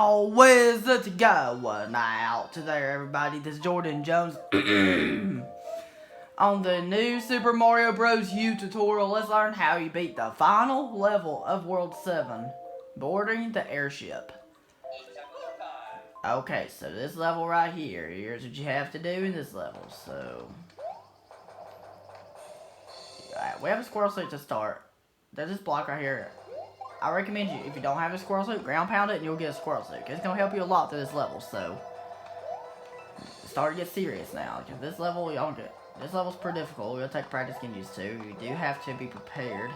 Yo, where's it going out to there, everybody? This is Jordan Jones. On the new Super Mario Bros. U tutorial, let's learn how you beat the final level of World 7, boarding the airship. Okay, so this level right here, here's what you have to do in this level. So, alright, we have a squirrel suit to start. There's this block right here. I recommend you, if you don't have a squirrel suit, ground pound it and you'll get a squirrel suit. It's going to help you a lot through this level, so it's starting to get serious now. Because this level, this level's pretty difficult. It'll take practice getting used to. You do have to be prepared.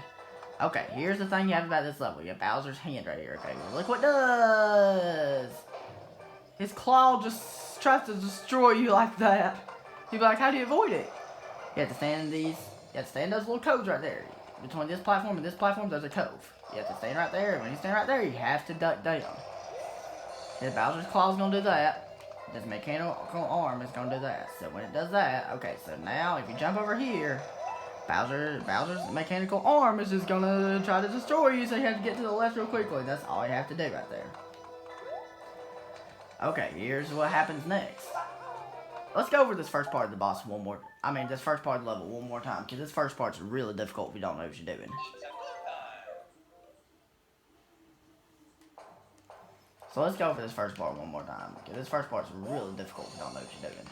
Okay, here's the thing you have about this level. You have Bowser's hand right here. Okay, look what it does. His claw just tries to destroy you like that. You'll be like, how do you avoid it? You have to stand in these, you have to stand in those little coves right there. Between this platform and this platform, there's a cove. You have to stand right there, and when you stand right there, you have to duck down. His Bowser's claw is going to do that. This mechanical arm is going to do that. So when it does that, okay, so now if you jump over here, Bowser's mechanical arm is just going to try to destroy you, so you have to get to the left real quickly. That's all you have to do right there. Okay, here's what happens next. Let's go over this first part of the boss this first part of the level one more time, because this first part's really difficult if you don't know what you're doing. So let's go over this first part one more time, because this first part's really difficult if you don't know what you're doing.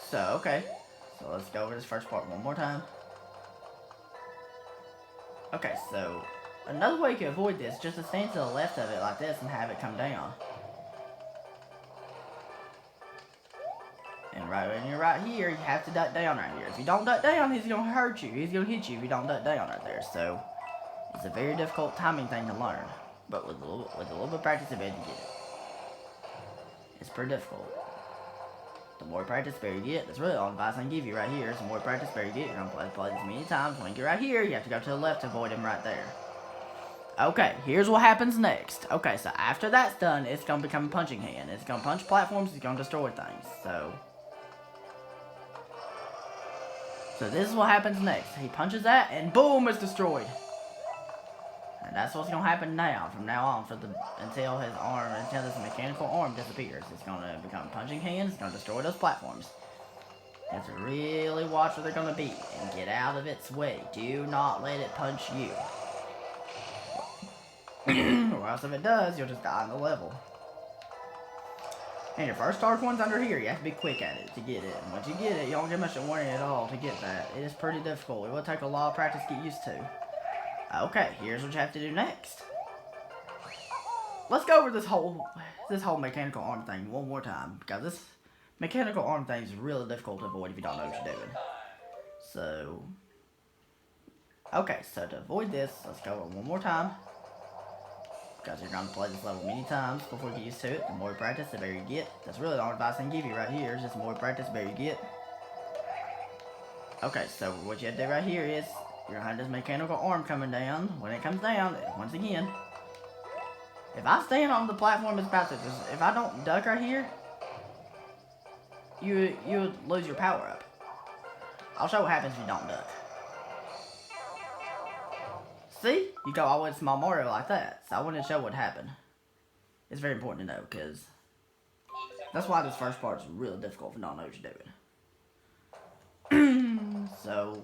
So, okay. So let's go over this first part one more time. Okay, so another way you can avoid this, just to stand to the left of it like this and have it come down. And right when you're right here, you have to duck down right here. If you don't duck down, he's going to hurt you. He's going to hit you if you don't duck down right there. So, it's a very difficult timing thing to learn. But with a little bit of practice, you'll be able to get it. It's pretty difficult. The more practice, the better you get. That's really all the advice I can give you right here. The more practice, the better you get. You're going to play this many times. When you get right here, you have to go to the left to avoid him right there. Okay, here's what happens next. Okay, so after that's done, it's going to become a punching hand. It's going to punch platforms. It's going to destroy things. So this is what happens next. He punches that, and boom, it's destroyed. And that's what's going to happen now, from now on, until this mechanical arm disappears. It's going to become punching hands. It's going to destroy those platforms. You have to really watch where they're going to be, and get out of its way. Do not let it punch you. Or else if it does, you'll just die in the level. And your first dark one's under here. You have to be quick at it to get it. And once you get it, you don't get much of warning at all to get that. It is pretty difficult. It will take a lot of practice to get used to. Okay, here's what you have to do next. Let's go over this whole mechanical arm thing one more time, because this mechanical arm thing is really difficult to avoid if you don't know what you're doing. So, okay, so to avoid this, let's go over one more time. Because you're going to play this level many times before you get used to it. The more you practice, the better you get. That's really the only advice I can give you right here. Is just the more you practice, the better you get. Okay, so what you have to do right here is, you're going to have this mechanical arm coming down. When it comes down, once again, if I stand on the platform it's about to, if I don't duck right here, you would lose your power up. I'll show what happens if you don't duck. See? You go all the way to Small Mario like that. So I wanted to show what happened. It's very important to know, because that's why this first part is really difficult if you don't know what you're doing. So,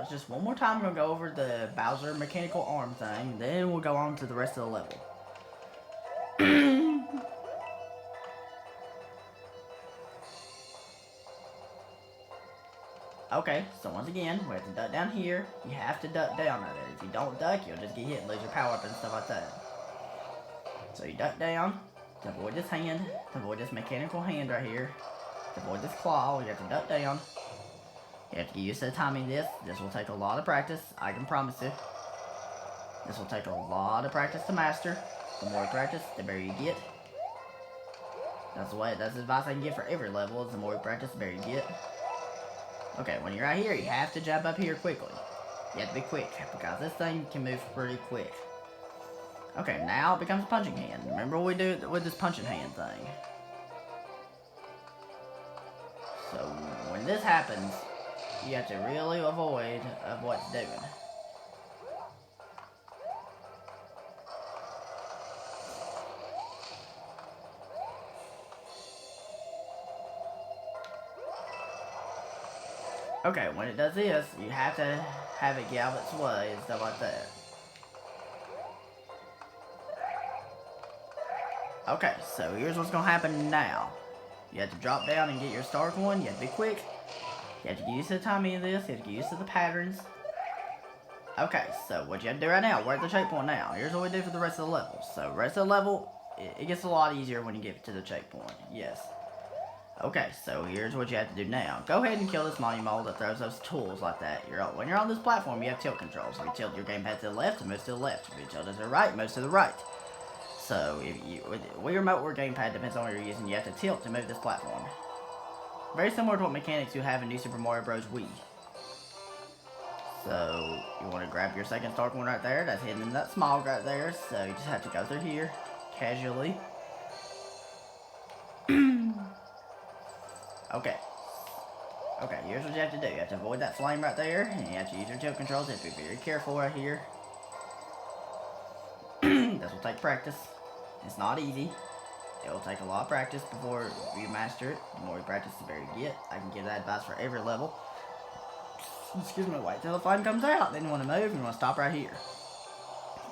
just one more time, we're going to go over the Bowser mechanical arm thing, then we'll go on to the rest of the level. Okay, so once again, we have to duck down here. You have to duck down right there. If you don't duck, you'll just get hit and lose your power up and stuff like that. So you duck down to avoid this hand, to avoid this mechanical hand right here, to avoid this claw. You have to duck down. You have to get used to the timing of this. This will take a lot of practice, I can promise you. This will take a lot of practice to master. The more you practice, the better you get. That's the advice I can give for every level, is the more you practice, the better you get. Okay, when you're right here, you have to jump up here quickly. You have to be quick, because this thing can move pretty quick. Okay, now it becomes a punching hand. Remember what we do with this punching hand thing. So, when this happens, you have to really avoid of what's doing. Okay, when it does this, you have to have it get out of its way and stuff like that. Okay, so here's what's gonna happen now. You have to drop down and get your star coin. You have to be quick. You have to get used to the timing of this. You have to get used to the patterns. Okay, so what you have to do right now, we're at the checkpoint now. Here's what we do for the rest of the level. So, rest of the level, it gets a lot easier when you get to the checkpoint. Yes. Okay, so here's what you have to do now. Go ahead and kill this Monimole that throws those tools like that. When you're on this platform, you have tilt controls. If you tilt your gamepad to the left, it moves to the left. If you tilt it to the right, it moves to the right. So, if you, with your remote or gamepad, depends on what you're using, you have to tilt to move this platform. Very similar to what mechanics you have in New Super Mario Bros. Wii. So, you want to grab your second star coin right there. That's hidden in that smog right there. So, you just have to go through here, casually. Okay. Okay, here's what you have to do. You have to avoid that flame right there, and you have to use your tilt controls. You have to be very careful right here. This will take practice. It's not easy. It will take a lot of practice before you master it. The more you practice, the better you get. I can give that advice for every level. Excuse me, wait till the flame comes out. Then you want to move, and you want to stop right here.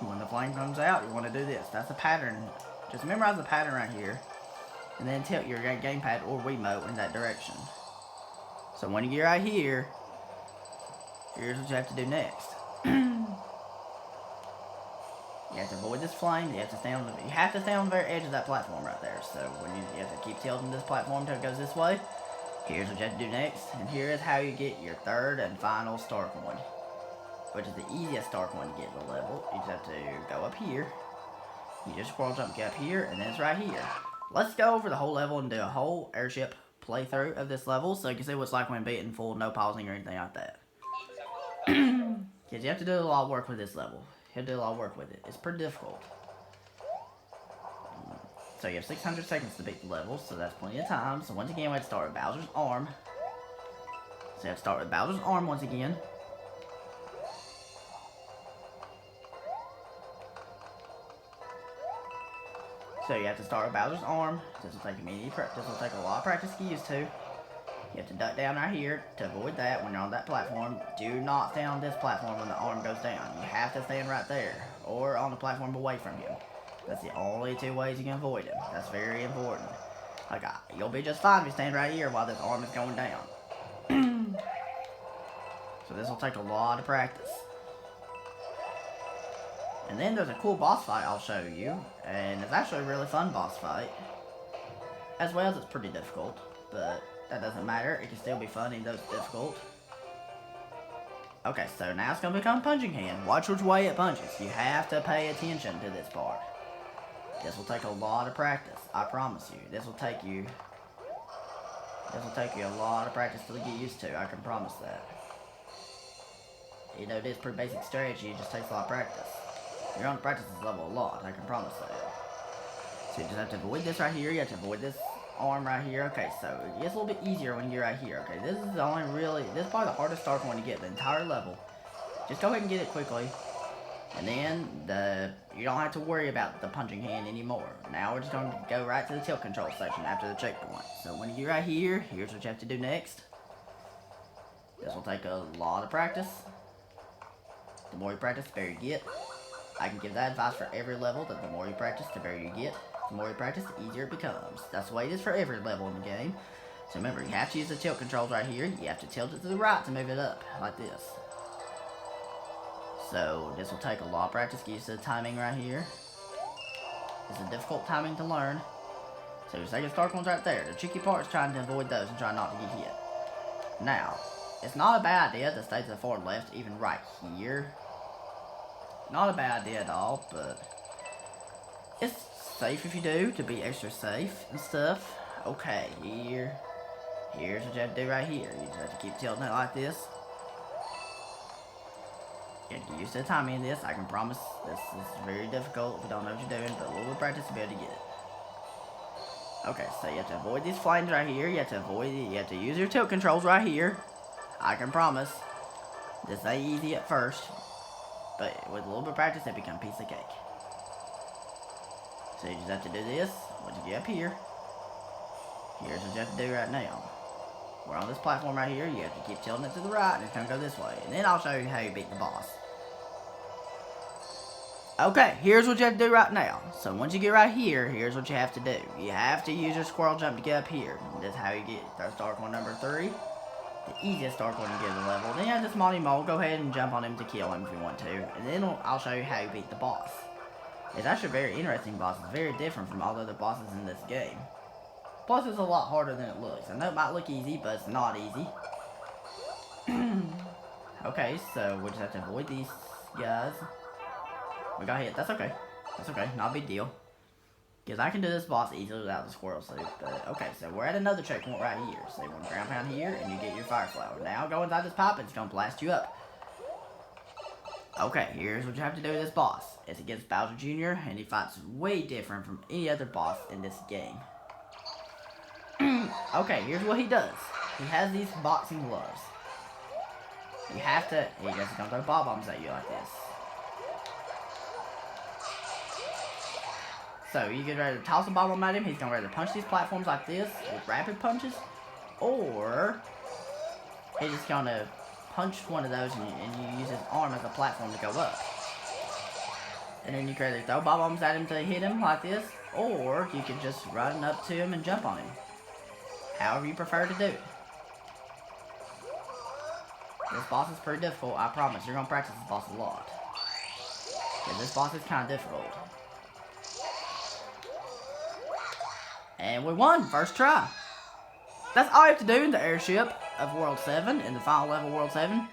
When the flame comes out, you want to do this. That's the pattern. Just memorize the pattern right here. And then tilt your gamepad or Wiimote in that direction. So when you get right here, here's what you have to do next. You have to avoid this flame. You have to stay on the very edge of that platform right there. So when you have to keep tilting this platform until it goes this way. Here's what you have to do next, and here is how you get your third and final star coin, which is the easiest star coin to get in the level. You just have to go up here. You just scroll jump, get up here, and then it's right here. Let's go over the whole level and do a whole airship playthrough of this level, so you can see what it's like when beating full, no pausing or anything like that. Because you have to do a lot of work with this level. You have to do a lot of work with it. It's pretty difficult. So you have 600 seconds to beat the level, so that's plenty of time. So once again, we have to start with Bowser's arm. So you have to start with Bowser's arm once again. So you have to start with Bowser's arm. This will take a lot of practice to get used to. You have to duck down right here to avoid that when you're on that platform. Do not stay on this platform when the arm goes down. You have to stand right there, or on the platform away from him. That's the only two ways you can avoid him. That's very important. Like, you'll be just fine if you stand right here while this arm is going down. So this will take a lot of practice. And then there's a cool boss fight I'll show you. And it's actually a really fun boss fight. As well as it's pretty difficult. But that doesn't matter. It can still be fun even though it's difficult. Okay, so now it's going to become Punching Hand. Watch which way it punches. You have to pay attention to this part. This will take a lot of practice. I promise you. This will take you a lot of practice to get used to. I can promise that. You know, this pretty basic strategy. It just takes a lot of practice. You're going to practice this level a lot. I can promise that. So you just have to avoid this right here. You have to avoid this arm right here. Okay, so it gets a little bit easier when you're right here. Okay, this is this is probably the hardest star point to get the entire level. Just go ahead and get it quickly. And then you don't have to worry about the punching hand anymore. Now we're just going to go right to the tilt control section after the checkpoint. So when you get right here, here's what you have to do next. This will take a lot of practice. The more you practice, the better you get. I can give that advice for every level, that the more you practice, the better you get. The more you practice, the easier it becomes. That's the way it is for every level in the game. So remember, you have to use the tilt controls right here. You have to tilt it to the right to move it up, like this. So this will take a lot of practice. Get used to the timing right here. It's a difficult timing to learn. So your second star coin's right there. The tricky part is trying to avoid those and try not to get hit. Now, it's not a bad idea to stay to the far left, even right here. Not a bad idea at all, but it's safe if you do, to be extra safe and stuff. Okay, here's what you have to do right here. You just have to keep tilting it like this. You have to get used to the timing of this. I can promise this is very difficult if you don't know what you're doing, but a little bit of practice to be able to get it. Okay, so you have to avoid these flames right here. You have to use your tilt controls right here. I can promise. This ain't easy at first, but with a little bit of practice, it becomes a piece of cake. So you just have to do this. Once you get up here, here's what you have to do right now. We're on this platform right here. You have to keep tilting it to the right, and it's gonna go this way. And then I'll show you how you beat the boss. Okay, here's what you have to do right now. So once you get right here, here's what you have to do. You have to use your squirrel jump to get up here. That's how you get Star Coin number 3. The easiest Star Coin to get in the level. Then you have this Monty Mole. Go ahead and jump on him to kill him if you want to. And then I'll show you how you beat the boss. It's actually a very interesting boss. It's very different from all the other bosses in this game. Plus, it's a lot harder than it looks. I know it might look easy, but it's not easy. Okay, so we just have to avoid these guys. We got hit. That's okay. That's okay. Not a big deal. Because I can do this boss easily without the squirrel suit. But, okay, so we're at another checkpoint right here. So you want to ground pound here, and you get your fire flower. Now go inside this pipe, and it's going to blast you up. Okay, here's what you have to do with this boss. It's against Bowser Jr., and he fights way different from any other boss in this game. Okay, here's what he does. He has these boxing gloves. You have to... He just gonna throw bob bombs at you like this. So you get ready to toss a bob bomb at him. He's gonna ready to punch these platforms like this with rapid punches. Or... he's just gonna punch one of those and you use his arm as a platform to go up. And then you can either throw bob bombs at him to hit him like this. Or you can just run up to him and jump on him. However you prefer to do it. This boss is pretty difficult, I promise. You're going to practice this boss a lot. Yeah, this boss is kind of difficult. And we won! First try! That's all you have to do in the airship of World 7, in the final level World 7.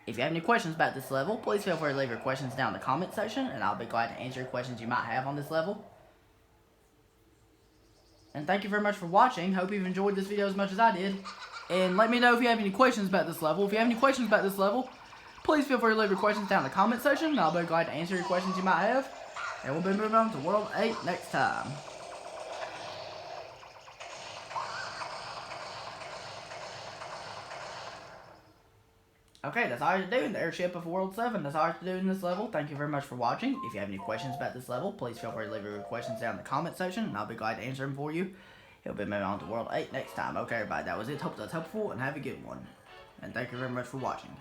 If you have any questions about this level, please feel free to leave your questions down in the comment section, and I'll be glad to answer your questions you might have on this level. And thank you very much for watching. Hope you've enjoyed this video as much as I did. And let me know if you have any questions about this level. If you have any questions about this level, please feel free to leave your questions down in the comment section. And I'll be glad to answer your questions you might have. And we'll be moving on to World 8 next time. Okay, that's all I have to do in the airship of World 7. That's all I have to do in this level. Thank you very much for watching. If you have any questions about this level, please feel free to leave your questions down in the comment section, and I'll be glad to answer them for you. He'll be moving on to World 8 next time. Okay, everybody, that was it. Hope that's helpful, and have a good one. And thank you very much for watching.